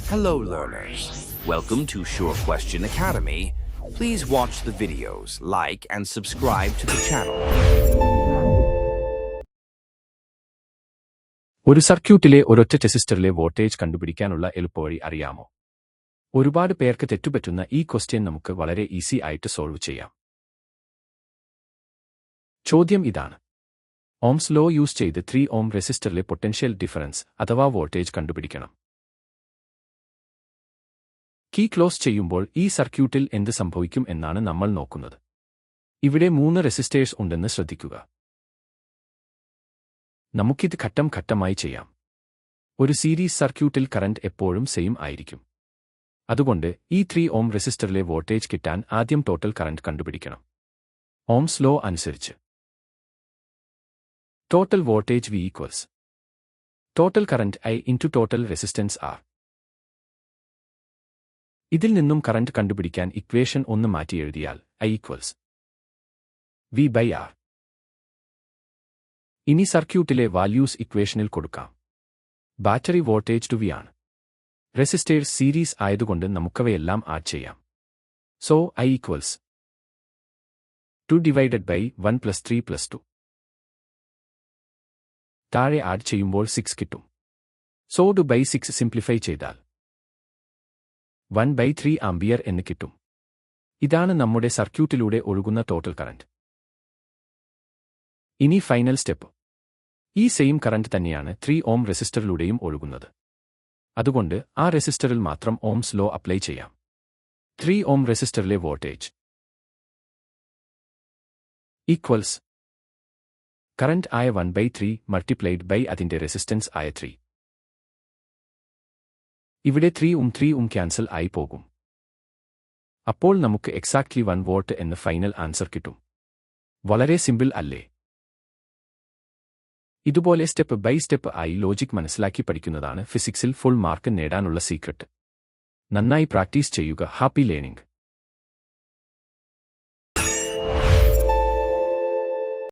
Hello learners, welcome to Sure Question Academy. Please watch the videos, like and subscribe to the channel. ഒരു സർക്യൂട്ടിലെ ഒരൊറ്റ റെസിസ്റ്ററിലെ voltage കണ്ടുപിടിക്കാനുള്ള എളുപ്പവഴി അറിയാമോ? ഒരുപാട് പേർക്ക് തെറ്റുപറ്റുന്ന ഈ ക്വസ്റ്റ്യൻ നമുക്ക് വളരെ ഈസി ആയിട്ട് സോൾവ് ചെയ്യാം. ചോദ്യം ഇതാണ്: ഓംസ് ലോ യൂസ് ചെയ്ത് 3 ഓം റെസിസ്റ്ററിലെ പൊട്ടൻഷ്യൽ ഡിഫറൻസ് അഥവാ വോൾട്ടേജ് കണ്ടുപിടിക്കണം. കീ ക്ലോസ് ചെയ്യുമ്പോൾ ഈ സർക്യൂട്ടിൽ എന്ത് സംഭവിക്കും എന്നാണ് നമ്മൾ നോക്കുന്നത്. ഇവിടെ 3 റെസിസ്റ്റേഴ്സ് ഉണ്ടെന്ന് ശ്രദ്ധിക്കുക. നമുക്കിത് ഘട്ടം ഘട്ടമായി ചെയ്യാം. ഒരു സീരീസ് സർക്യൂട്ടിൽ കറന്റ് എപ്പോഴും സെയിം ആയിരിക്കും. അതുകൊണ്ട് ഈ 3 ഓം റെസിസ്റ്ററിലെ വോൾട്ടേജ് കിട്ടാൻ ആദ്യം ടോട്ടൽ കറന്റ് കണ്ടുപിടിക്കണം. ഓംസ് ലോ അനുസരിച്ച് total voltage V equals total current I into total resistance R. ഇതിൽ നിന്നും കറന്റ് കണ്ടുപിടിക്കാൻ ഇക്വേഷൻ ഒന്ന് മാറ്റി എഴുതിയാൽ I equals V by R. ഇനി സർക്യൂട്ടിലെ വാല്യൂസ് ഇക്വേഷനിൽ കൊടുക്കാം. ബാറ്ററി വോൾട്ടേജ് 2V ആണ്. റെസിസ്റ്റേഴ്സ് സീരീസ് ആയതുകൊണ്ട് നമുക്കവയെല്ലാം ആഡ് ചെയ്യാം. So I equals 2 divided by 1 plus 3 plus 2. താഴെ ആഡ് ചെയ്യുമ്പോൾ 6 കിട്ടും. സോ 2 ബൈ 6 സിംപ്ലിഫൈ ചെയ്താൽ 1 ബൈ 3 ആംപിയർ എന്ന് കിട്ടും. ഇതാണ് നമ്മുടെ സർക്യൂട്ടിലൂടെ ഒഴുകുന്ന ടോട്ടൽ കറന്റ്. ഇനി ഫൈനൽ സ്റ്റെപ്പ്. ഈ സെയിം കറന്റ് തന്നെയാണ് 3 ഓം റെസിസ്റ്ററിലൂടെയും ഒഴുകുന്നത്. അതുകൊണ്ട് ആ റെസിസ്റ്ററിൽ മാത്രം ഓംസ് ലോ അപ്ലൈ ചെയ്യാം. 3 ഓം റെസിസ്റ്ററിലെ വോൾട്ടേജ് ഈക്വൽസ് കറന്റ് ആയ 1 ബൈ 3 മൾട്ടിപ്ലൈഡ് ബൈ അതിന്റെ റെസിസ്റ്റൻസ് ആയ 3. ഇവിടെ 3 ഉം ക്യാൻസൽ ആയി പോകും. അപ്പോൾ നമുക്ക് എക്സാക്ട്ലി 1 വോൾട്ട് എന്ന് ഫൈനൽ ആൻസർ കിട്ടും. വളരെ സിമ്പിൾ അല്ലേ? ഇതുപോലെ സ്റ്റെപ്പ് ബൈ സ്റ്റെപ്പ് ആയി ലോജിക് മനസ്സിലാക്കി പഠിക്കുന്നതാണ് ഫിസിക്സിൽ ഫുൾ മാർക്ക് നേടാനുള്ള സീക്രട്ട്. നന്നായി പ്രാക്ടീസ് ചെയ്യുക. Happy learning.